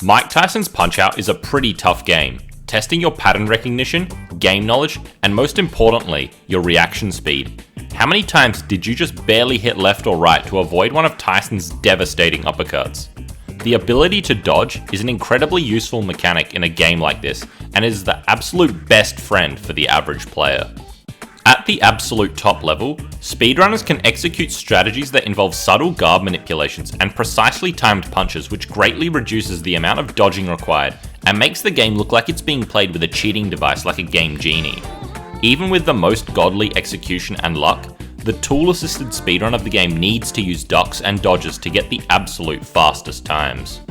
Mike Tyson's Punch-Out is a pretty tough game, testing your pattern recognition, game knowledge, and most importantly, your reaction speed. How many times did you just barely hit left or right to avoid one of Tyson's devastating uppercuts? The ability to dodge is an incredibly useful mechanic in a game like this, and is the absolute best friend for the average player. At the absolute top level, speedrunners can execute strategies that involve subtle guard manipulations and precisely timed punches, which greatly reduces the amount of dodging required and makes the game look like it's being played with a cheating device like a Game Genie. Even with the most godly execution and luck, the tool-assisted speedrun of the game needs to use ducks and dodges to get the absolute fastest times.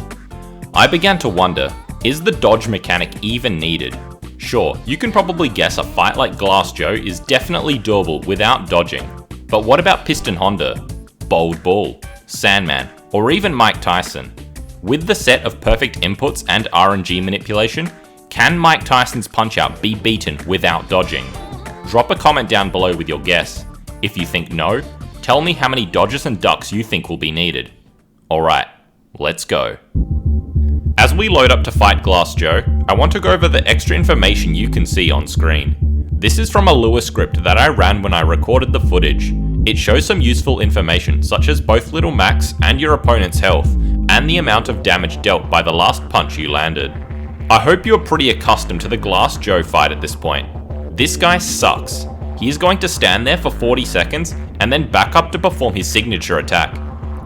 I began to wonder, is the dodge mechanic even needed? Sure, you can probably guess a fight like Glass Joe is definitely doable without dodging. But what about Piston Honda, Bold Bull, Sandman, or even Mike Tyson? With the set of perfect inputs and RNG manipulation, can Mike Tyson's Punch-Out be beaten without dodging? Drop a comment down below with your guess. If you think no, tell me how many dodges and ducks you think will be needed. Alright, let's go. As we load up to fight Glass Joe, I want to go over the extra information you can see on screen. This is from a Lua script that I ran when I recorded the footage. It shows some useful information such as both Little Mac's and your opponent's health, and the amount of damage dealt by the last punch you landed. I hope you're pretty accustomed to the Glass Joe fight at this point. This guy sucks. He is going to stand there for 40 seconds and then back up to perform his signature attack.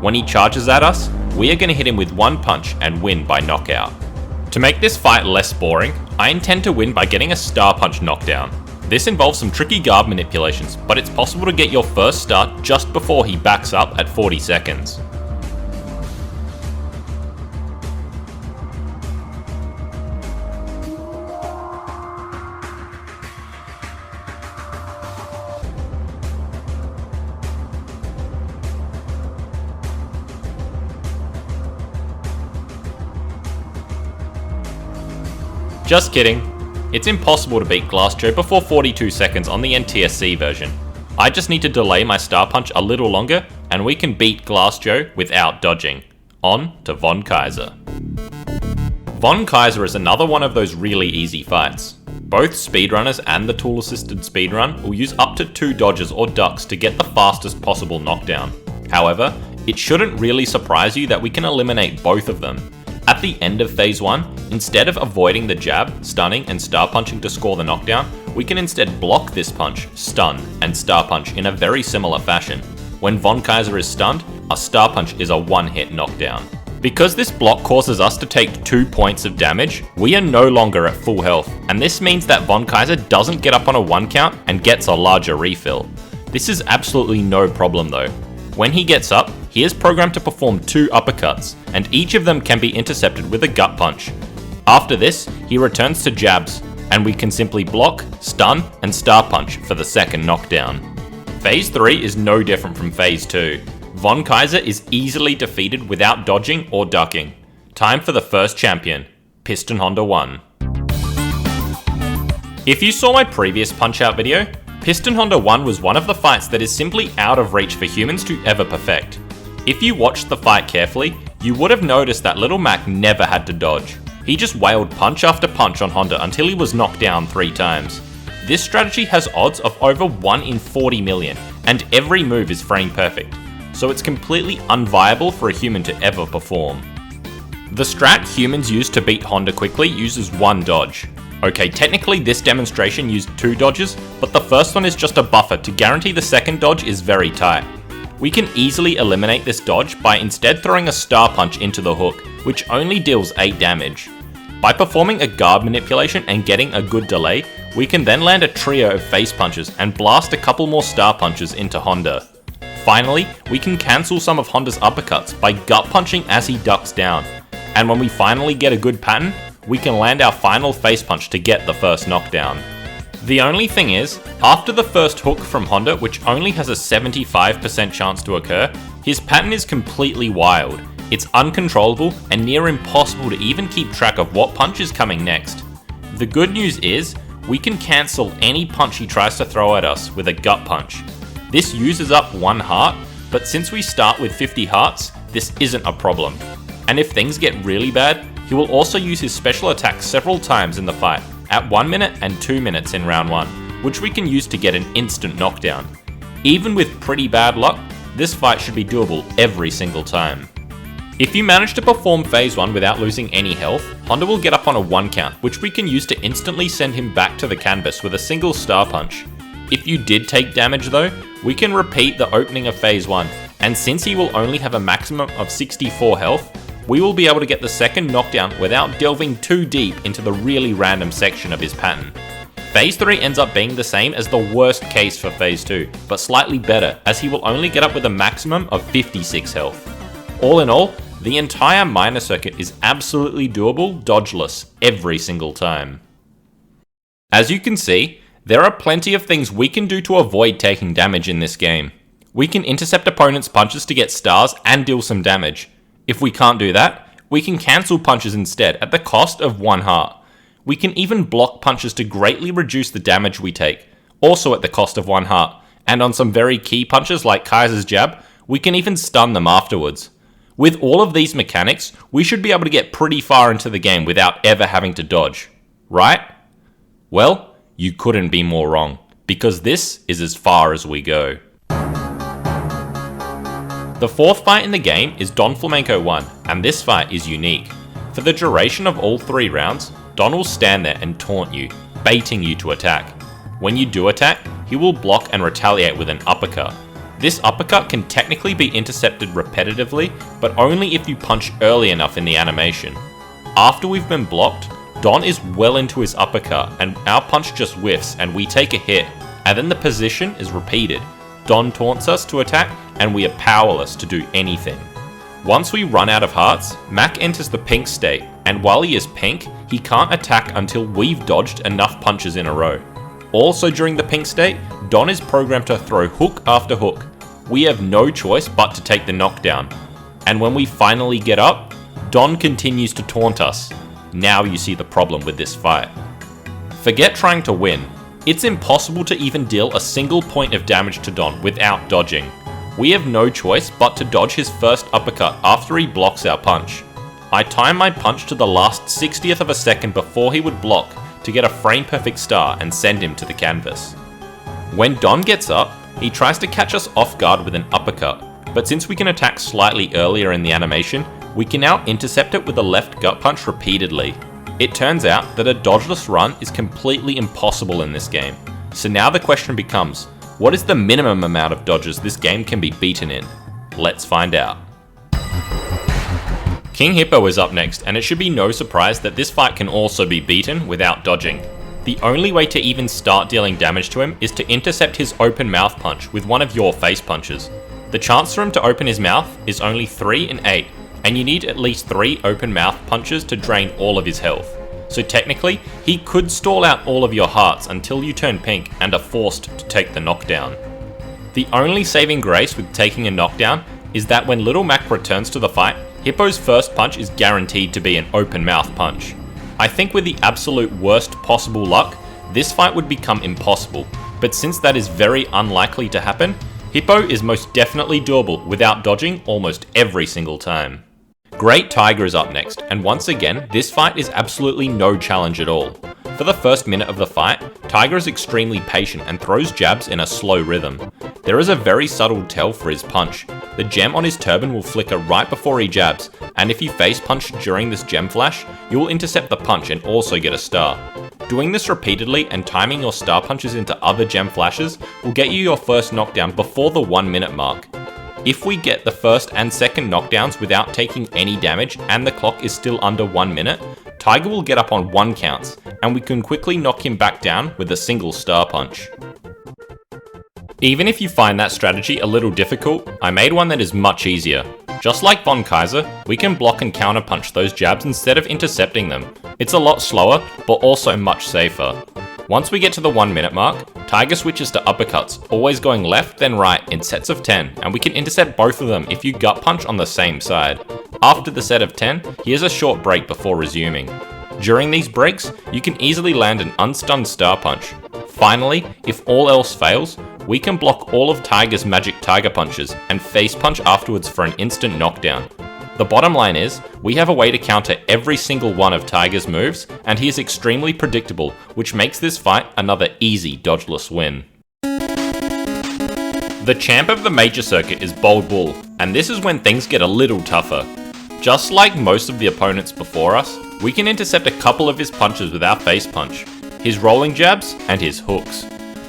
When he charges at us, we are going to hit him with one punch and win by knockout. To make this fight less boring, I intend to win by getting a Star Punch knockdown. This involves some tricky guard manipulations, but it's possible to get your first start just before he backs up at 40 seconds. Just kidding. It's impossible to beat Glass Joe before 42 seconds on the NTSC version. I just need to delay my Star Punch a little longer and we can beat Glass Joe without dodging. On to Von Kaiser. Von Kaiser is another one of those really easy fights. Both speedrunners and the tool-assisted speedrun will use up to 2 dodges or ducks to get the fastest possible knockdown. However, it shouldn't really surprise you that we can eliminate both of them. At the end of Phase 1, instead of avoiding the jab, stunning, and Star Punching to score the knockdown, we can instead block this punch, stun, and Star Punch in a very similar fashion. When Von Kaiser is stunned, a Star Punch is a one-hit knockdown. Because this block causes us to take 2 points of damage, we are no longer at full health, and this means that Von Kaiser doesn't get up on a 1 count and gets a larger refill. This is absolutely no problem though. When he gets up, he is programmed to perform 2 uppercuts, and each of them can be intercepted with a gut punch. After this, he returns to jabs, and we can simply block, stun, and Star Punch for the second knockdown. Phase 3 is no different from Phase 2. Von Kaiser is easily defeated without dodging or ducking. Time for the first champion, Piston Honda 1. If you saw my previous Punch-Out video, Piston Honda 1 was one of the fights that is simply out of reach for humans to ever perfect. If you watched the fight carefully, you would have noticed that Little Mac never had to dodge. He just wailed punch after punch on Honda until he was knocked down 3 times. This strategy has odds of over 1 in 40 million, and every move is frame perfect, so it's completely unviable for a human to ever perform. The strat humans use to beat Honda quickly uses 1 dodge. Okay, technically this demonstration used 2 dodges, but the first one is just a buffer to guarantee the second dodge is very tight. We can easily eliminate this dodge by instead throwing a Star Punch into the hook, which only deals 8 damage. By performing a guard manipulation and getting a good delay, we can then land a trio of face punches and blast a couple more Star Punches into Honda. Finally, we can cancel some of Honda's uppercuts by gut punching as he ducks down, and when we finally get a good pattern, we can land our final face punch to get the first knockdown. The only thing is, after the first hook from Honda, which only has a 75% chance to occur, his pattern is completely wild. It's uncontrollable and near impossible to even keep track of what punch is coming next. The good news is, we can cancel any punch he tries to throw at us with a gut punch. This uses up 1 heart, but since we start with 50 hearts, this isn't a problem. And if things get really bad, He will also use his special attack several times in the fight, at 1 minute and 2 minutes in round 1, which we can use to get an instant knockdown. Even with pretty bad luck, this fight should be doable every single time. If you manage to perform phase 1 without losing any health, Honda will get up on a 1 count, which we can use to instantly send him back to the canvas with a single star punch. If you did take damage though, we can repeat the opening of phase 1, and since he will only have a maximum of 64 health, we will be able to get the second knockdown without delving too deep into the really random section of his pattern. Phase 3 ends up being the same as the worst case for phase 2, but slightly better as he will only get up with a maximum of 56 health. All in all, the entire minor circuit is absolutely doable, dodgeless, every single time. As you can see, there are plenty of things we can do to avoid taking damage in this game. We can intercept opponents' punches to get stars and deal some damage. If we can't do that, we can cancel punches instead at the cost of 1 heart. We can even block punches to greatly reduce the damage we take, also at the cost of 1 heart, and on some very key punches like Kaiser's jab, we can even stun them afterwards. With all of these mechanics, we should be able to get pretty far into the game without ever having to dodge, right? Well, you couldn't be more wrong, because this is as far as we go. The fourth fight in the game is Don Flamenco 1, and this fight is unique. For the duration of all 3 rounds, Don will stand there and taunt you, baiting you to attack. When you do attack, he will block and retaliate with an uppercut. This uppercut can technically be intercepted repetitively, but only if you punch early enough in the animation. After we've been blocked, Don is well into his uppercut and our punch just whiffs and we take a hit, and then the position is repeated. Don taunts us to attack and we are powerless to do anything. Once we run out of hearts, Mac enters the pink state, and while he is pink, he can't attack until we've dodged enough punches in a row. Also during the pink state, Don is programmed to throw hook after hook. We have no choice but to take the knockdown. And when we finally get up, Don continues to taunt us. Now you see the problem with this fight. Forget trying to win. It's impossible to even deal a single point of damage to Don without dodging. We have no choice but to dodge his first uppercut after he blocks our punch. I time my punch to the last 60th of a second before he would block to get a frame perfect star and send him to the canvas. When Don gets up, he tries to catch us off guard with an uppercut, but since we can attack slightly earlier in the animation, we can now intercept it with a left gut punch repeatedly. It turns out that a dodgeless run is completely impossible in this game, so now the question becomes, what is the minimum amount of dodges this game can be beaten in? Let's find out. King Hippo is up next, and it should be no surprise that this fight can also be beaten without dodging. The only way to even start dealing damage to him is to intercept his open mouth punch with one of your face punches. The chance for him to open his mouth is only 3 in 8, and you need at least 3 open mouth punches to drain all of his health. So technically, he could stall out all of your hearts until you turn pink and are forced to take the knockdown. The only saving grace with taking a knockdown is that when Little Mac returns to the fight, Hippo's first punch is guaranteed to be an open mouth punch. I think with the absolute worst possible luck, this fight would become impossible, but since that is very unlikely to happen, Hippo is most definitely doable without dodging almost every single time. Great Tiger is up next, and once again, this fight is absolutely no challenge at all. For the first minute of the fight, Tiger is extremely patient and throws jabs in a slow rhythm. There is a very subtle tell for his punch. The gem on his turban will flicker right before he jabs, and if you face punch during this gem flash, you will intercept the punch and also get a star. Doing this repeatedly and timing your star punches into other gem flashes will get you your first knockdown before the 1 minute mark. If we get the first and second knockdowns without taking any damage and the clock is still under 1 minute, Tiger will get up on 1 counts, and we can quickly knock him back down with a single star punch. Even if you find that strategy a little difficult, I made one that is much easier. Just like Von Kaiser, we can block and counterpunch those jabs instead of intercepting them. It's a lot slower, but also much safer. Once we get to the 1 minute mark, Tiger switches to uppercuts, always going left then right in sets of 10, and we can intercept both of them if you gut punch on the same side. After the set of 10, he has a short break before resuming. During these breaks, you can easily land an unstunned star punch. Finally, if all else fails, we can block all of Tiger's magic tiger punches and face punch afterwards for an instant knockdown. The bottom line is, we have a way to counter every single one of Tiger's moves, and he is extremely predictable, which makes this fight another easy dodgeless win. The champ of the major circuit is Bold Bull, and this is when things get a little tougher. Just like most of the opponents before us, we can intercept a couple of his punches with our face punch, his rolling jabs, and his hooks.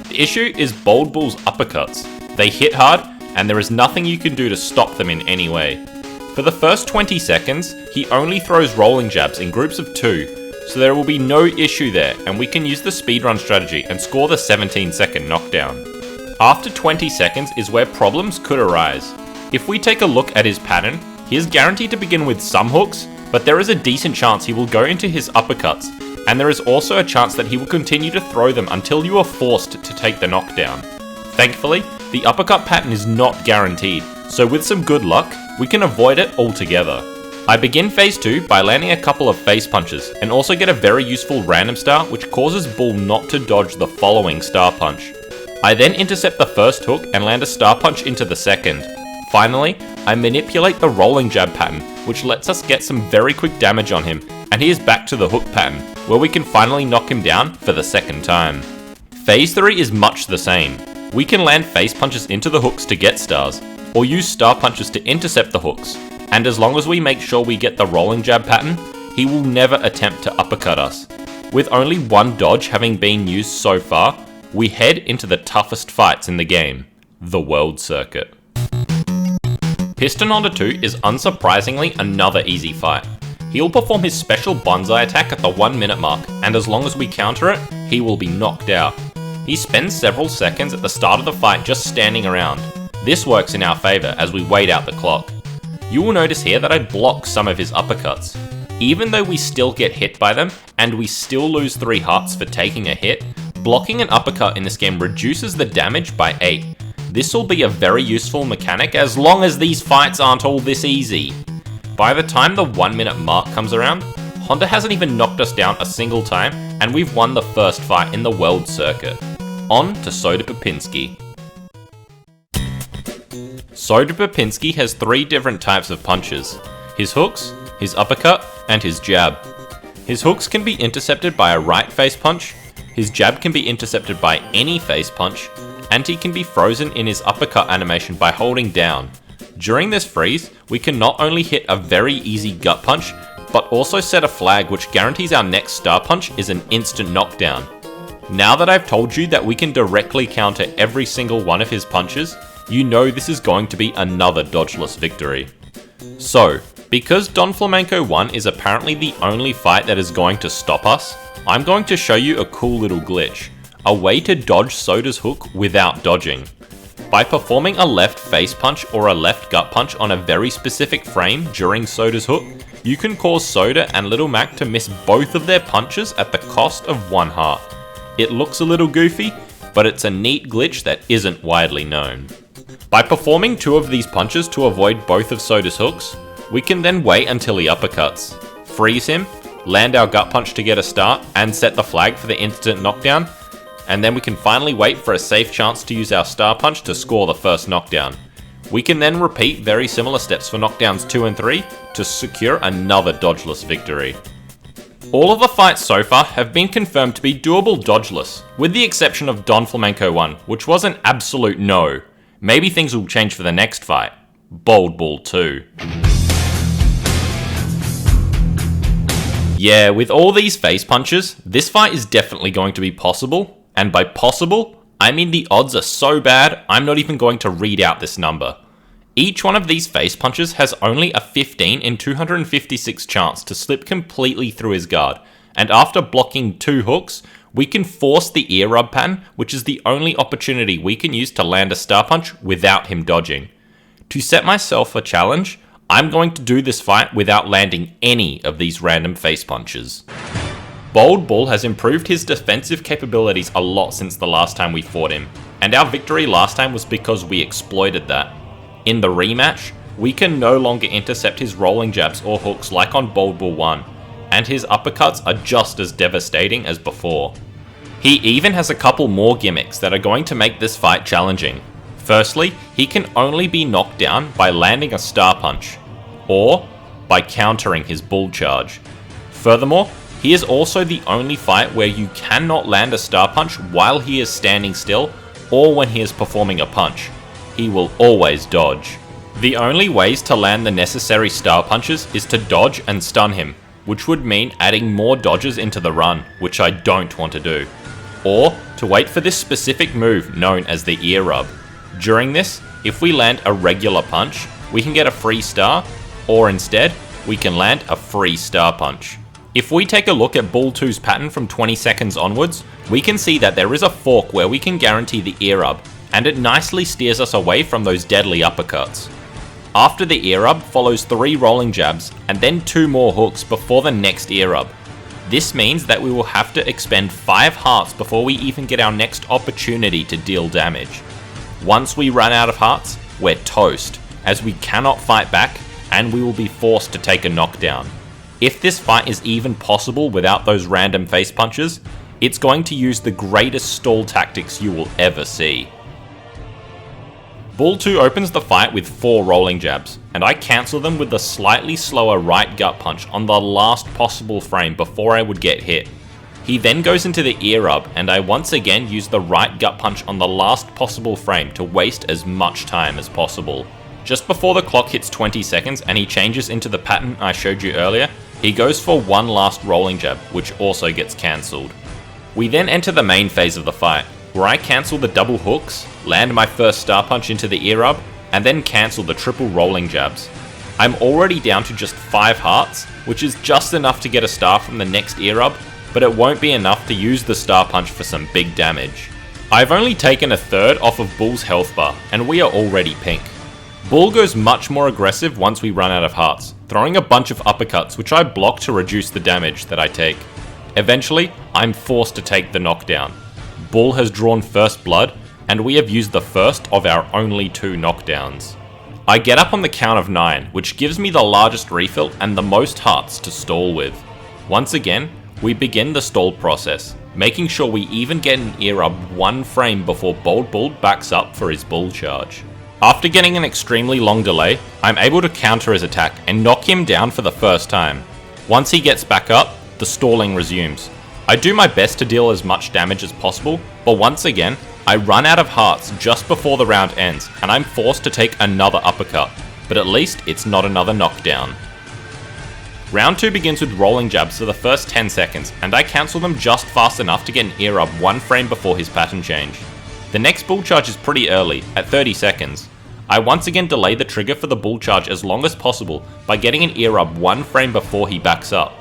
The issue is Bold Bull's uppercuts. They hit hard, and there is nothing you can do to stop them in any way. For the first 20 seconds, he only throws rolling jabs in groups of 2, so there will be no issue there, and we can use the speedrun strategy and score the 17-second knockdown. After 20 seconds is where problems could arise. If we take a look at his pattern, he is guaranteed to begin with some hooks, but there is a decent chance he will go into his uppercuts, and there is also a chance that he will continue to throw them until you are forced to take the knockdown. Thankfully, the uppercut pattern is not guaranteed, so with some good luck, we can avoid it altogether. I begin phase 2 by landing a couple of face punches, and also get a very useful random star which causes Bull not to dodge the following star punch. I then intercept the first hook and land a star punch into the second. Finally, I manipulate the rolling jab pattern, which lets us get some very quick damage on him, and he is back to the hook pattern, where we can finally knock him down for the second time. Phase 3 is much the same. We can land face punches into the hooks to get stars, or use star punches to intercept the hooks, and as long as we make sure we get the rolling jab pattern, he will never attempt to uppercut us. With only one dodge having been used so far, we head into the toughest fights in the game, the World Circuit. Piston Honda 2 is unsurprisingly another easy fight. He will perform his special bonsai attack at the 1 minute mark, and as long as we counter it, he will be knocked out. He spends several seconds at the start of the fight just standing around. This works in our favour as we wait out the clock. You will notice here that I block some of his uppercuts. Even though we still get hit by them, and we still lose 3 hearts for taking a hit, blocking an uppercut in this game reduces the damage by 8. This will be a very useful mechanic as long as these fights aren't all this easy. By the time the 1 minute mark comes around, Honda hasn't even knocked us down a single time, and we've won the first fight in the World Circuit. On to Soda Popinski. Soda Popinski has 3 different types of punches: his hooks, his uppercut, and his jab. His hooks can be intercepted by a right face punch, his jab can be intercepted by any face punch, and he can be frozen in his uppercut animation by holding down. During this freeze, we can not only hit a very easy gut punch, but also set a flag which guarantees our next star punch is an instant knockdown. Now that I've told you that we can directly counter every single one of his punches, you know this is going to be another dodgeless victory. So, because Don Flamenco 1 is apparently the only fight that is going to stop us, I'm going to show you a cool little glitch, a way to dodge Soda's hook without dodging. By performing a left face punch or a left gut punch on a very specific frame during Soda's hook, you can cause Soda and Little Mac to miss both of their punches at the cost of 1 heart. It looks a little goofy, but it's a neat glitch that isn't widely known. By performing 2 of these punches to avoid both of Soda's hooks, we can then wait until he uppercuts, freeze him, land our gut punch to get a start, and set the flag for the instant knockdown, and then we can finally wait for a safe chance to use our star punch to score the first knockdown. We can then repeat very similar steps for knockdowns 2 and 3 to secure another dodgeless victory. All of the fights so far have been confirmed to be doable dodgeless, with the exception of Don Flamenco 1, which was an absolute no. Maybe things will change for the next fight, Bold Bull 2. Yeah, with all these face punches, this fight is definitely going to be possible, and by possible, I mean the odds are so bad, I'm not even going to read out this number. Each one of these face punches has only a 15 in 256 chance to slip completely through his guard, and after blocking 2 hooks, we can force the ear rub pattern, which is the only opportunity we can use to land a star punch without him dodging. To set myself a challenge, I'm going to do this fight without landing any of these random face punches. Bold Bull has improved his defensive capabilities a lot since the last time we fought him, and our victory last time was because we exploited that. In the rematch, we can no longer intercept his rolling jabs or hooks like on Bold Bull 1, and his uppercuts are just as devastating as before. He even has a couple more gimmicks that are going to make this fight challenging. Firstly, he can only be knocked down by landing a star punch, or by countering his bull charge. Furthermore, he is also the only fight where you cannot land a star punch while he is standing still or when he is performing a punch. He will always dodge. The only ways to land the necessary star punches is to dodge and stun him, which would mean adding more dodges into the run, which I don't want to do. Or to wait for this specific move known as the ear rub. During this, if we land a regular punch, we can get a free star, or instead, we can land a free star punch. If we take a look at Bull 2's pattern from 20 seconds onwards, we can see that there is a fork where we can guarantee the ear rub, and it nicely steers us away from those deadly uppercuts. After the ear rub follows 3 rolling jabs, and then 2 more hooks before the next ear rub. This means that we will have to expend 5 hearts before we even get our next opportunity to deal damage. Once we run out of hearts, we're toast, as we cannot fight back, and we will be forced to take a knockdown. If this fight is even possible without those random face punches, it's going to use the greatest stall tactics you will ever see. Bull 2 opens the fight with 4 rolling jabs, and I cancel them with the slightly slower right gut punch on the last possible frame before I would get hit. He then goes into the ear rub, and I once again use the right gut punch on the last possible frame to waste as much time as possible. Just before the clock hits 20 seconds and he changes into the pattern I showed you earlier, he goes for one last rolling jab, which also gets cancelled. We then enter the main phase of the fight, where I cancel the double hooks, land my first star punch into the ear rub, and then cancel the triple rolling jabs. I'm already down to just 5 hearts, which is just enough to get a star from the next ear rub, but it won't be enough to use the star punch for some big damage. I've only taken a third off of Bull's health bar, and we are already pink. Bull goes much more aggressive once we run out of hearts, throwing a bunch of uppercuts which I block to reduce the damage that I take. Eventually, I'm forced to take the knockdown. Bull has drawn first blood, and we have used the first of our only 2 knockdowns. I get up on the count of 9, which gives me the largest refill and the most hearts to stall with. Once again, we begin the stall process, making sure we even get an ear rub 1 frame before Bold Bull backs up for his bull charge. After getting an extremely long delay, I'm able to counter his attack and knock him down for the first time. Once he gets back up, the stalling resumes. I do my best to deal as much damage as possible, but once again, I run out of hearts just before the round ends, and I'm forced to take another uppercut, but at least it's not another knockdown. Round 2 begins with rolling jabs for the first 10 seconds, and I cancel them just fast enough to get an ear rub 1 frame before his pattern change. The next bull charge is pretty early, at 30 seconds. I once again delay the trigger for the bull charge as long as possible by getting an ear rub 1 frame before he backs up.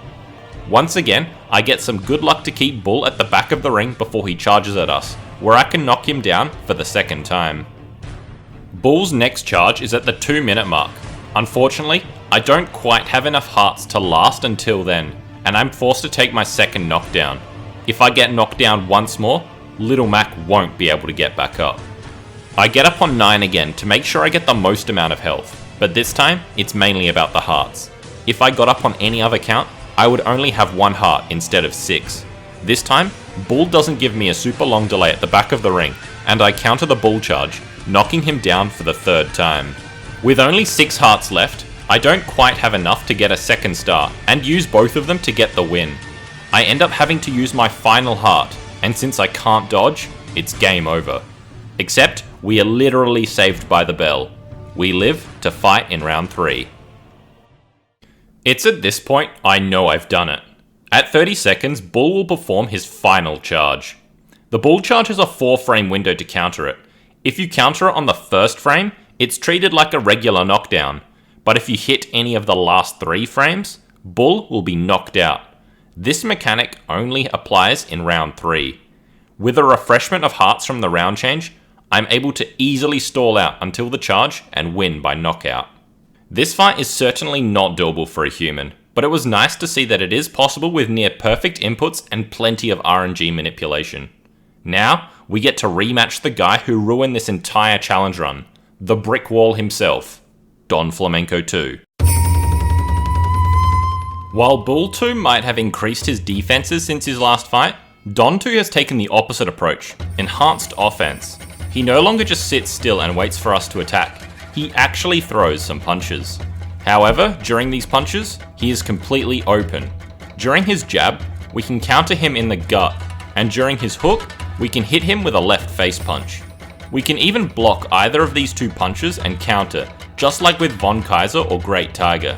Once again, I get some good luck to keep Bull at the back of the ring before he charges at us, where I can knock him down for the second time. Bull's next charge is at the 2-minute mark. Unfortunately, I don't quite have enough hearts to last until then, and I'm forced to take my second knockdown. If I get knocked down once more, Little Mac won't be able to get back up. I get up on 9 again to make sure I get the most amount of health, but this time, it's mainly about the hearts. If I got up on any other count, I would only have 1 heart instead of 6. This time, Bull doesn't give me a super long delay at the back of the ring, and I counter the bull charge, knocking him down for the 3rd time. With only 6 hearts left, I don't quite have enough to get a second star, and use both of them to get the win. I end up having to use my final heart, and since I can't dodge, it's game over. Except, we are literally saved by the bell. We live to fight in round 3. It's at this point I know I've done it. At 30 seconds, Bull will perform his final charge. The bull charge has a 4-frame window to counter it. If you counter it on the first frame, it's treated like a regular knockdown. But if you hit any of the last 3 frames, Bull will be knocked out. This mechanic only applies in round 3. With a refreshment of hearts from the round change, I'm able to easily stall out until the charge and win by knockout. This fight is certainly not doable for a human, but it was nice to see that it is possible with near perfect inputs and plenty of RNG manipulation. Now, we get to rematch the guy who ruined this entire challenge run, the Brick Wall himself, Don Flamenco 2. While Bull 2 might have increased his defenses since his last fight, Don 2 has taken the opposite approach, enhanced offense. He no longer just sits still and waits for us to attack, he actually throws some punches. However, during these punches, he is completely open. During his jab, we can counter him in the gut, and during his hook, we can hit him with a left face punch. We can even block either of these two punches and counter, just like with Von Kaiser or Great Tiger.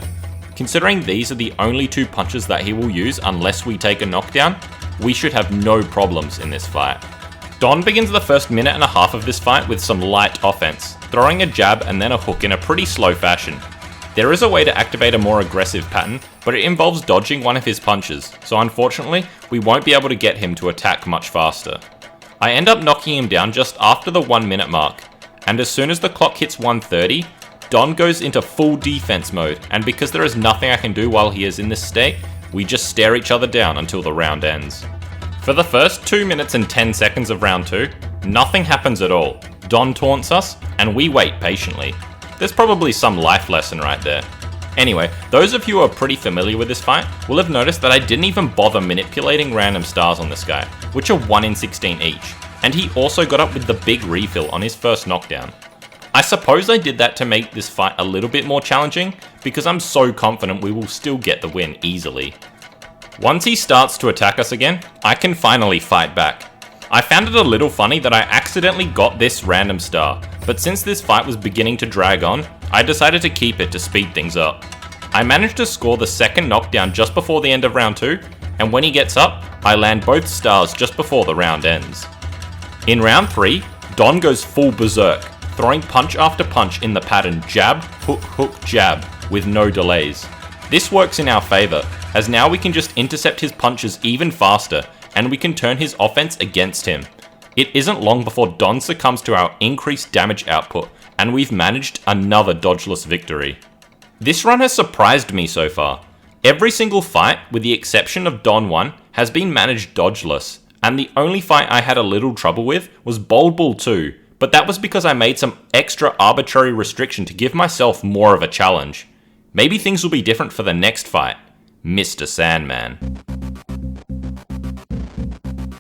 Considering these are the only two punches that he will use unless we take a knockdown, we should have no problems in this fight. Don begins the first minute and a half of this fight with some light offense, throwing a jab and then a hook in a pretty slow fashion. There is a way to activate a more aggressive pattern, but it involves dodging one of his punches, so unfortunately, we won't be able to get him to attack much faster. I end up knocking him down just after the 1 minute mark, and as soon as the clock hits 1:30, Don goes into full defense mode, and because there is nothing I can do while he is in this state, we just stare each other down until the round ends. For the first 2 minutes and 10 seconds of round 2, nothing happens at all. Don taunts us, and we wait patiently. There's probably some life lesson right there. Anyway, those of you who are pretty familiar with this fight will have noticed that I didn't even bother manipulating random stars on this guy, which are 1 in 16 each, and he also got up with the big refill on his first knockdown. I suppose I did that to make this fight a little bit more challenging, because I'm so confident we will still get the win easily. Once he starts to attack us again, I can finally fight back. I found it a little funny that I accidentally got this random star, but since this fight was beginning to drag on, I decided to keep it to speed things up. I managed to score the second knockdown just before the end of round 2, and when he gets up, I land both stars just before the round ends. In round 3, Don goes full berserk, throwing punch after punch in the pattern jab, hook, hook, jab, with no delays. This works in our favour, as now we can just intercept his punches even faster, and we can turn his offense against him. It isn't long before Don succumbs to our increased damage output, and we've managed another dodgeless victory. This run has surprised me so far. Every single fight, with the exception of Don 1, has been managed dodgeless, and the only fight I had a little trouble with was Bold Bull 2, but that was because I made some extra arbitrary restriction to give myself more of a challenge. Maybe things will be different for the next fight, Mr. Sandman.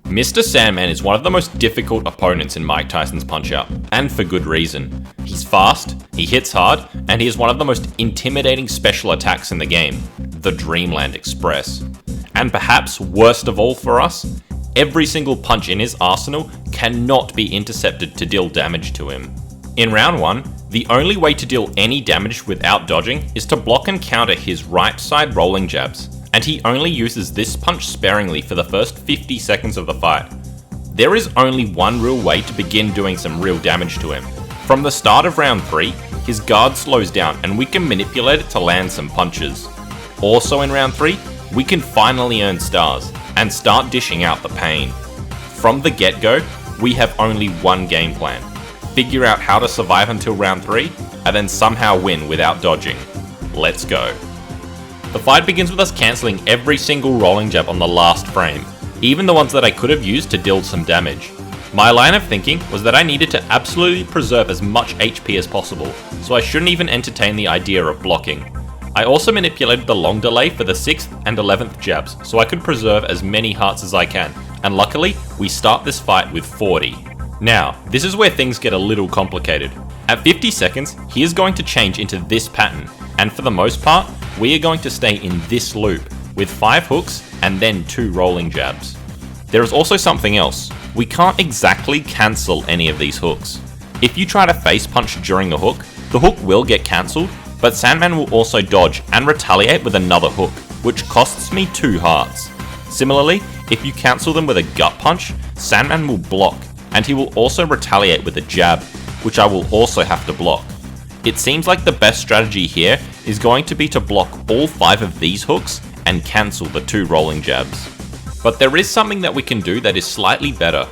Mr. Sandman is one of the most difficult opponents in Mike Tyson's Punch-Out, and for good reason. He's fast, he hits hard, and he has one of the most intimidating special attacks in the game, the Dreamland Express. And perhaps worst of all for us, every single punch in his arsenal cannot be intercepted to deal damage to him. In round 1, the only way to deal any damage without dodging is to block and counter his right side rolling jabs, and he only uses this punch sparingly for the first 50 seconds of the fight. There is only one real way to begin doing some real damage to him. From the start of round 3, his guard slows down and we can manipulate it to land some punches. Also in round 3, we can finally earn stars and start dishing out the pain. From the get-go, we have only one game plan. Figure out how to survive until round 3, and then somehow win without dodging. Let's go. The fight begins with us cancelling every single rolling jab on the last frame, even the ones that I could have used to deal some damage. My line of thinking was that I needed to absolutely preserve as much HP as possible, so I shouldn't even entertain the idea of blocking. I also manipulated the long delay for the 6th and 11th jabs, so I could preserve as many hearts as I can, and luckily, we start this fight with 40. Now, this is where things get a little complicated. At 50 seconds, he is going to change into this pattern, and for the most part, we are going to stay in this loop, with 5 hooks and then 2 rolling jabs. There is also something else. We can't exactly cancel any of these hooks. If you try to face punch during the hook will get cancelled, but Sandman will also dodge and retaliate with another hook, which costs me 2 hearts. Similarly, if you cancel them with a gut punch, Sandman will block, and he will also retaliate with a jab, which I will also have to block. It seems like the best strategy here is going to be to block all 5 of these hooks and cancel the 2 rolling jabs. But there is something that we can do that is slightly better.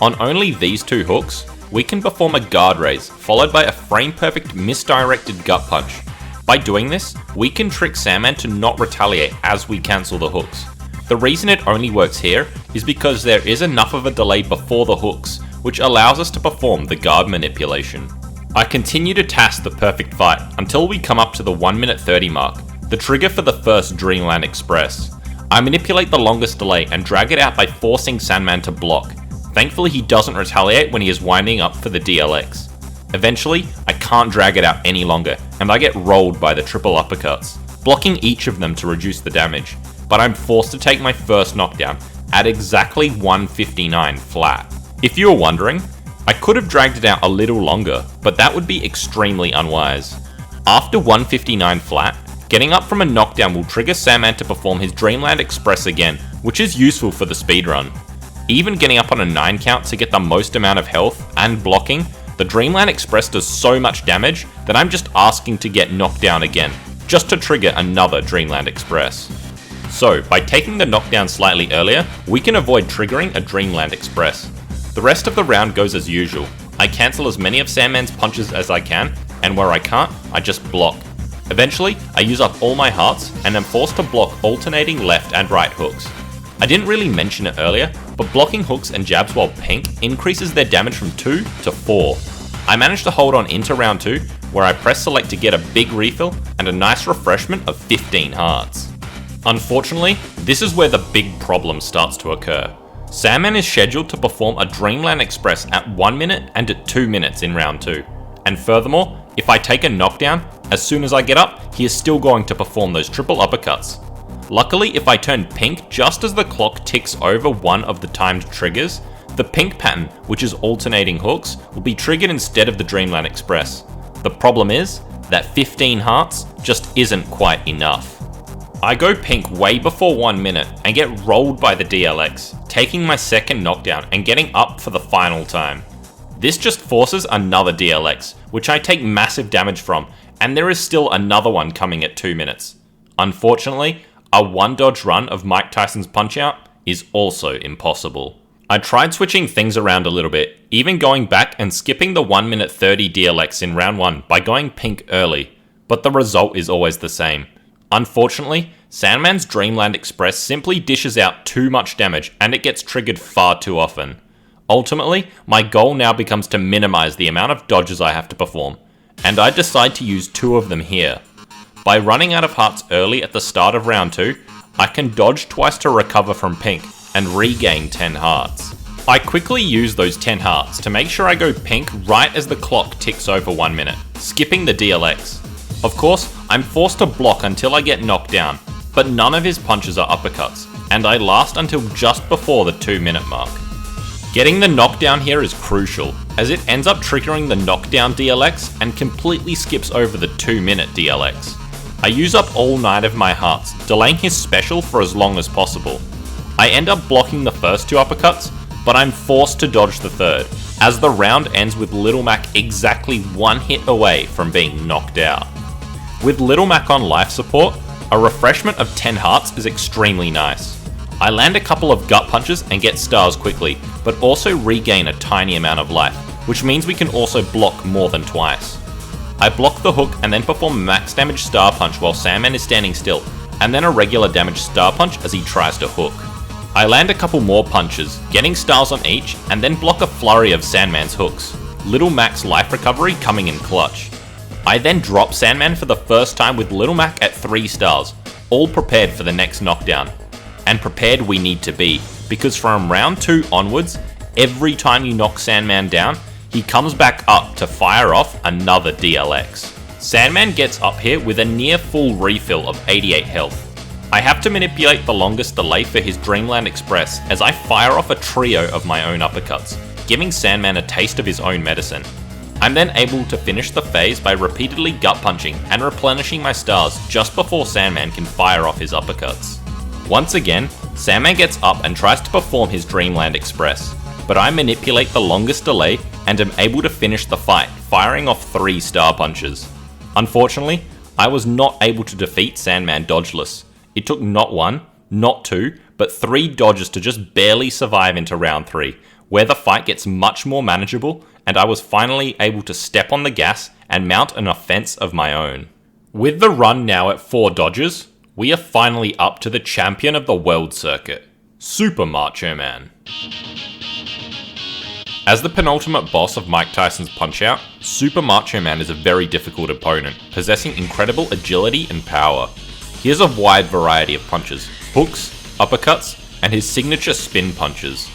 On only these 2 hooks, we can perform a guard raise, followed by a frame-perfect misdirected gut punch. By doing this, we can trick Sandman to not retaliate as we cancel the hooks. The reason it only works here is because there is enough of a delay before the hooks, which allows us to perform the guard manipulation. I continue to task the perfect fight until we come up to the 1 minute 30 mark, the trigger for the first Dreamland Express. I manipulate the longest delay and drag it out by forcing Sandman to block. Thankfully he doesn't retaliate when he is winding up for the DLX. Eventually, I can't drag it out any longer, and I get rolled by the triple uppercuts, blocking each of them to reduce the damage, but I'm forced to take my first knockdown at exactly 159 flat. If you were wondering, I could have dragged it out a little longer, but that would be extremely unwise. After 159 flat, getting up from a knockdown will trigger Sandman to perform his Dreamland Express again, which is useful for the speedrun. Even getting up on a 9 count to get the most amount of health and blocking, the Dreamland Express does so much damage that I'm just asking to get knocked down again, just to trigger another Dreamland Express. So, by taking the knockdown slightly earlier, we can avoid triggering a Dreamland Express. The rest of the round goes as usual. I cancel as many of Sandman's punches as I can, and where I can't, I just block. Eventually, I use up all my hearts, and am forced to block alternating left and right hooks. I didn't really mention it earlier, but blocking hooks and jabs while pink increases their damage from 2 to 4. I managed to hold on into round 2, where I press select to get a big refill and a nice refreshment of 15 hearts. Unfortunately, this is where the big problem starts to occur. Sandman is scheduled to perform a Dreamland Express at 1 minute and at 2 minutes in round 2. And furthermore, if I take a knockdown, as soon as I get up, he is still going to perform those triple uppercuts. Luckily, if I turn pink just as the clock ticks over one of the timed triggers, the pink pattern, which is alternating hooks, will be triggered instead of the Dreamland Express. The problem is that 15 hearts just isn't quite enough. I go pink way before 1 minute and get rolled by the DLX, taking my second knockdown and getting up for the final time. This just forces another DLX, which I take massive damage from, and there is still another one coming at 2 minutes. Unfortunately, a one dodge run of Mike Tyson's Punch-Out is also impossible. I tried switching things around a little bit, even going back and skipping the 1 minute 30 DLX in round 1 by going pink early, but the result is always the same. Unfortunately, Sandman's Dreamland Express simply dishes out too much damage and it gets triggered far too often. Ultimately, my goal now becomes to minimize the amount of dodges I have to perform, and I decide to use 2 of them here. By running out of hearts early at the start of round 2, I can dodge twice to recover from pink and regain 10 hearts. I quickly use those 10 hearts to make sure I go pink right as the clock ticks over 1 minute, skipping the DLX. Of course, I'm forced to block until I get knocked down, but none of his punches are uppercuts, and I last until just before the 2 minute mark. Getting the knockdown here is crucial, as it ends up triggering the knockdown DLX and completely skips over the 2 minute DLX. I use up all 9 of my hearts, delaying his special for as long as possible. I end up blocking the first 2 uppercuts, but I'm forced to dodge the third, as the round ends with Little Mac exactly 1 hit away from being knocked out. With Little Mac on life support, a refreshment of 10 hearts is extremely nice. I land a couple of gut punches and get stars quickly, but also regain a tiny amount of life, which means we can also block more than twice. I block the hook and then perform max damage star punch while Sandman is standing still, and then a regular damage star punch as he tries to hook. I land a couple more punches, getting stars on each, and then block a flurry of Sandman's hooks, Little Mac's life recovery coming in clutch. I then drop Sandman for the first time with Little Mac at 3 stars, all prepared for the next knockdown. And prepared we need to be, because from round 2 onwards, every time you knock Sandman down, he comes back up to fire off another DLX. Sandman gets up here with a near full refill of 88 health. I have to manipulate the longest delay for his Dreamland Express as I fire off a trio of my own uppercuts, giving Sandman a taste of his own medicine. I'm then able to finish the phase by repeatedly gut punching and replenishing my stars just before Sandman can fire off his uppercuts. Once again, Sandman gets up and tries to perform his Dreamland Express, but I manipulate the longest delay and am able to finish the fight, firing off 3 star punches. Unfortunately, I was not able to defeat Sandman dodgeless. It took not 1, not 2, but 3 dodges to just barely survive into round 3, where the fight gets much more manageable and I was finally able to step on the gas and mount an offense of my own. With the run now at 4 dodges, we are finally up to the champion of the world circuit, Super Macho Man. As the penultimate boss of Mike Tyson's Punch-Out, Super Macho Man is a very difficult opponent, possessing incredible agility and power. He has a wide variety of punches, hooks, uppercuts, and his signature spin punches.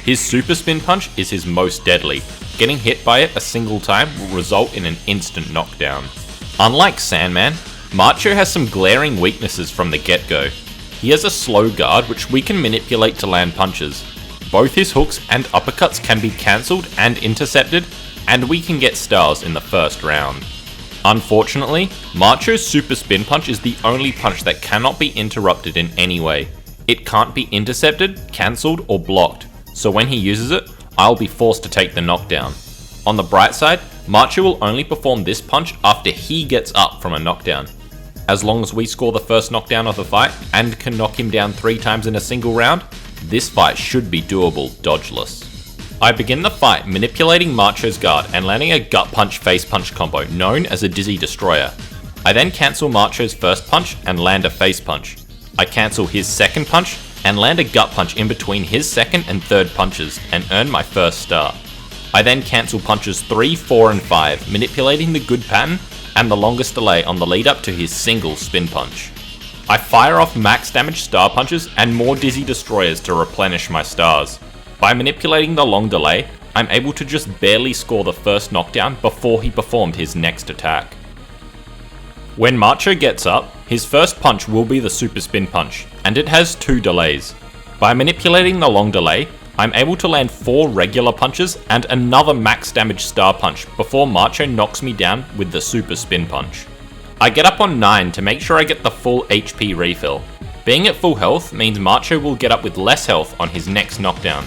His super spin punch is his most deadly, getting hit by it a single time will result in an instant knockdown. Unlike Sandman, Macho has some glaring weaknesses from the get-go. He has a slow guard which we can manipulate to land punches. Both his hooks and uppercuts can be cancelled and intercepted, and we can get stars in the first round. Unfortunately, Macho's super spin punch is the only punch that cannot be interrupted in any way. It can't be intercepted, cancelled, or blocked, so when he uses it, I'll be forced to take the knockdown. On the bright side, Macho will only perform this punch after he gets up from a knockdown. As long as we score the first knockdown of the fight and can knock him down 3 times in a single round, this fight should be doable dodgeless. I begin the fight manipulating Macho's guard and landing a gut punch face punch combo known as a Dizzy Destroyer. I then cancel Macho's first punch and land a face punch. I cancel his second punch and land a gut punch in between his second and third punches and earn my first star. I then cancel punches 3, 4 and 5, manipulating the good pattern and the longest delay on the lead up to his single spin punch. I fire off max damage star punches and more Dizzy Destroyers to replenish my stars. By manipulating the long delay, I'm able to just barely score the first knockdown before he performed his next attack. When Macho gets up, his first punch will be the super spin punch, and it has 2 delays. By manipulating the long delay, I'm able to land 4 regular punches and another max damage star punch before Macho knocks me down with the super spin punch. I get up on 9 to make sure I get the full HP refill. Being at full health means Macho will get up with less health on his next knockdown.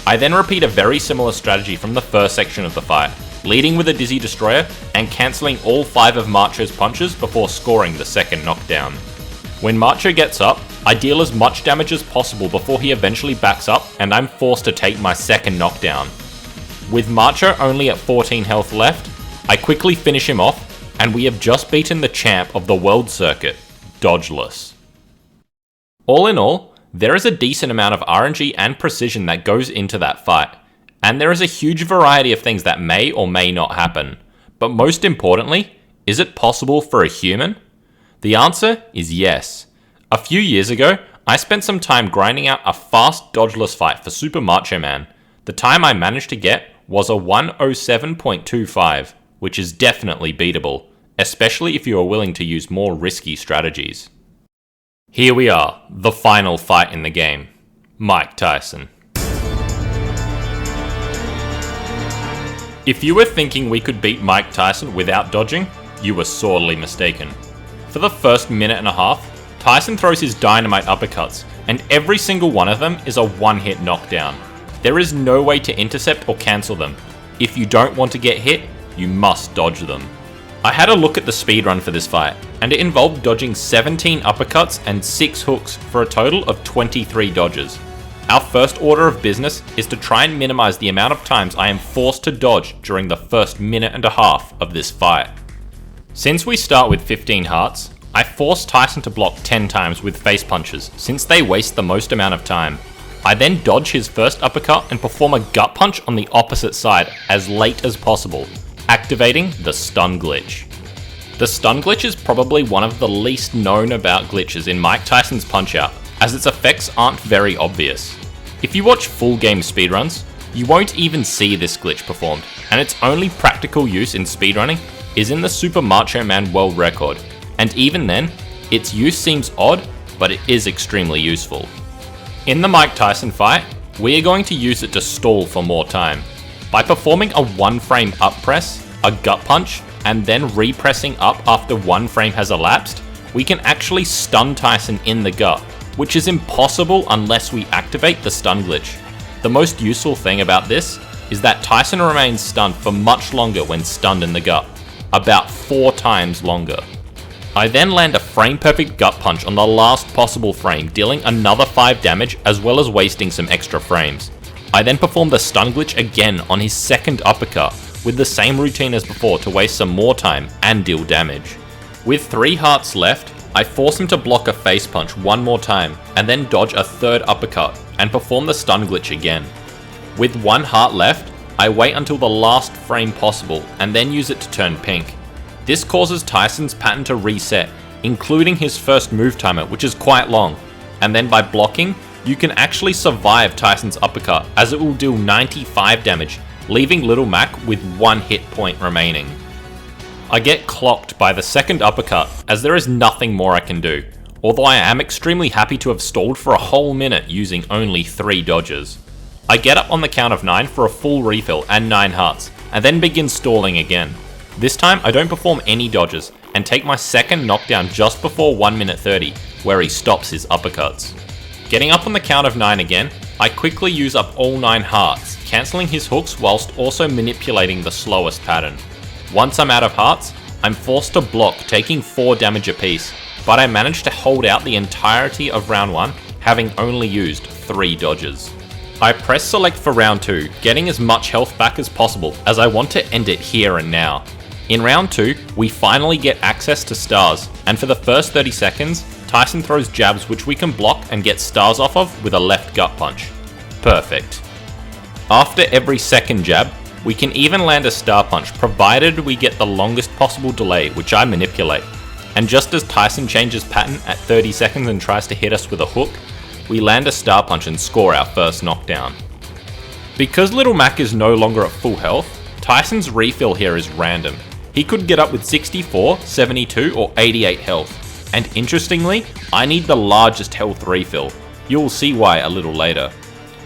I then repeat a very similar strategy from the first section of the fight, leading with a Dizzy Destroyer and cancelling all 5 of Macho's punches before scoring the second knockdown. When Macho gets up, I deal as much damage as possible before he eventually backs up and I'm forced to take my second knockdown. With Macho only at 14 health left, I quickly finish him off and we have just beaten the champ of the world circuit, dodgeless. All in all, there is a decent amount of RNG and precision that goes into that fight, and there is a huge variety of things that may or may not happen. But most importantly, is it possible for a human? The answer is yes. A few years ago, I spent some time grinding out a fast dodgeless fight for Super Macho Man. The time I managed to get was a 1:07.25, which is definitely beatable, especially if you are willing to use more risky strategies. Here we are, the final fight in the game. Mike Tyson. If you were thinking we could beat Mike Tyson without dodging, you were sorely mistaken. For the first minute and a half, Tyson throws his dynamite uppercuts, and every single one of them is a one-hit knockdown. There is no way to intercept or cancel them. If you don't want to get hit, you must dodge them. I had a look at the speedrun for this fight, and it involved dodging 17 uppercuts and 6 hooks for a total of 23 dodges. Our first order of business is to try and minimize the amount of times I am forced to dodge during the first minute and a half of this fight. Since we start with 15 hearts, I force Tyson to block 10 times with face punches, since they waste the most amount of time. I then dodge his first uppercut and perform a gut punch on the opposite side as late as possible, activating the stun glitch. The stun glitch is probably one of the least known about glitches in Mike Tyson's Punch-Out, as its effects aren't very obvious. If you watch full game speedruns, you won't even see this glitch performed, and its only practical use in speedrunning is in the Super Macho Man World Record, and even then, its use seems odd, but it is extremely useful. In the Mike Tyson fight, we are going to use it to stall for more time. By performing a 1-frame up press, a gut punch, and then repressing up after 1 frame has elapsed, we can actually stun Tyson in the gut, which is impossible unless we activate the stun glitch. The most useful thing about this is that Tyson remains stunned for much longer when stunned in the gut, about 4 times longer. I then land a frame perfect gut punch on the last possible frame, dealing another 5 damage as well as wasting some extra frames. I then perform the stun glitch again on his second uppercut, with the same routine as before to waste some more time and deal damage. With 3 hearts left, I force him to block a face punch 1 more time, and then dodge a 3rd uppercut, and perform the stun glitch again. With 1 heart left, I wait until the last frame possible, and then use it to turn pink. This causes Tyson's pattern to reset, including his first move timer, which is quite long, and then by blocking, you can actually survive Tyson's uppercut, as it will deal 95 damage, leaving Little Mac with 1 hit point remaining. I get clocked by the second uppercut, as there is nothing more I can do, although I am extremely happy to have stalled for a whole minute using only 3 dodges. I get up on the count of 9 for a full refill and 9 hearts, and then begin stalling again. This time I don't perform any dodges, and take my second knockdown just before 1 minute 30, where he stops his uppercuts. Getting up on the count of 9 again, I quickly use up all 9 hearts, cancelling his hooks whilst also manipulating the slowest pattern. Once I'm out of hearts, I'm forced to block, taking 4 damage apiece, but I managed to hold out the entirety of round 1, having only used 3 dodges. I press select for round 2, getting as much health back as possible as I want to end it here and now. In round 2, we finally get access to stars, and for the first 30 seconds, Tyson throws jabs which we can block and get stars off of with a left gut punch. Perfect. After every second jab, we can even land a star punch provided we get the longest possible delay, which I manipulate. And just as Tyson changes pattern at 30 seconds and tries to hit us with a hook, we land a star punch and score our first knockdown. Because Little Mac is no longer at full health, Tyson's refill here is random. He could get up with 64, 72 or 88 health, and interestingly, I need the largest health refill. You will see why a little later.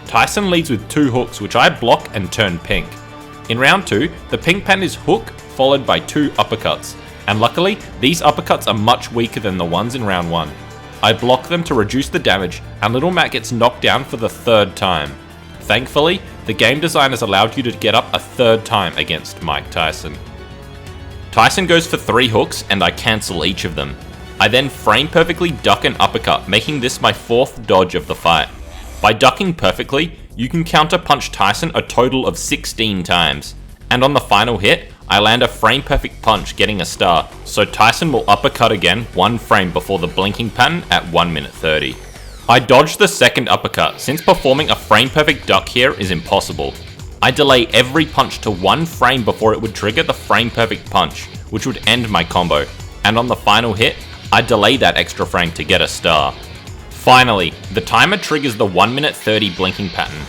Tyson leads with 2 hooks which I block and turn pink. In round 2, the pink pattern is hook followed by 2 uppercuts, and luckily these uppercuts are much weaker than the ones in round 1. I block them to reduce the damage, and Little Mac gets knocked down for the 3rd time. Thankfully, the game design has allowed you to get up a 3rd time against Mike Tyson. Tyson goes for 3 hooks and I cancel each of them. I then frame perfectly duck an uppercut, making this my 4th dodge of the fight. By ducking perfectly, you can counter punch Tyson a total of 16 times, and on the final hit, I land a frame perfect punch getting a star, so Tyson will uppercut again 1 frame before the blinking pattern at 1 minute 30. I dodge the second uppercut since performing a frame perfect duck here is impossible. I delay every punch to 1 frame before it would trigger the frame perfect punch, which would end my combo, and on the final hit, I delay that extra frame to get a star. Finally, the timer triggers the 1 minute 30 blinking pattern.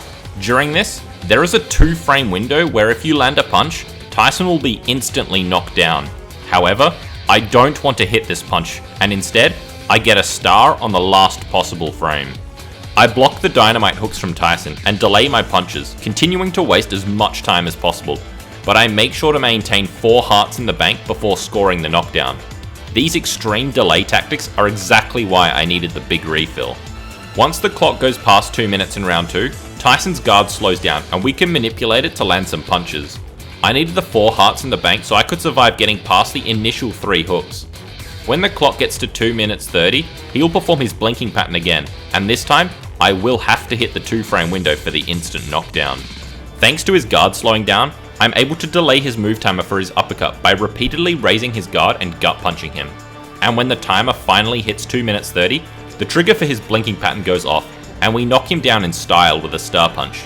During this, there is a 2 frame window where if you land a punch, Tyson will be instantly knocked down. However, I don't want to hit this punch, and instead, I get a star on the last possible frame. I block the dynamite hooks from Tyson and delay my punches, continuing to waste as much time as possible, but I make sure to maintain 4 hearts in the bank before scoring the knockdown. These extreme delay tactics are exactly why I needed the big refill. Once the clock goes past 2 minutes in round 2, Tyson's guard slows down and we can manipulate it to land some punches. I needed the 4 hearts in the bank so I could survive getting past the initial 3 hooks. When the clock gets to 2 minutes 30, he'll perform his blinking pattern again, and this time, I will have to hit the 2 frame window for the instant knockdown. Thanks to his guard slowing down, I'm able to delay his move timer for his uppercut by repeatedly raising his guard and gut punching him. And when the timer finally hits 2 minutes 30, the trigger for his blinking pattern goes off, and we knock him down in style with a star punch.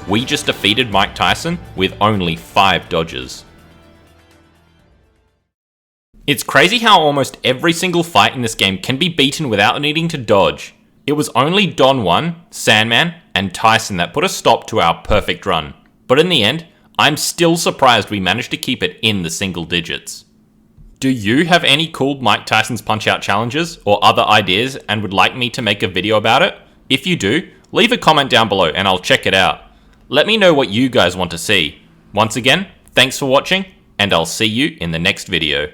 We just defeated Mike Tyson with only 5 dodges. It's crazy how almost every single fight in this game can be beaten without needing to dodge. It was only Don 1, Sandman, and Tyson that put a stop to our perfect run. But in the end, I'm still surprised we managed to keep it in the single digits. Do you have any cool Mike Tyson's Punch-Out challenges or other ideas and would like me to make a video about it? If you do, leave a comment down below and I'll check it out. Let me know what you guys want to see. Once again, thanks for watching, and I'll see you in the next video.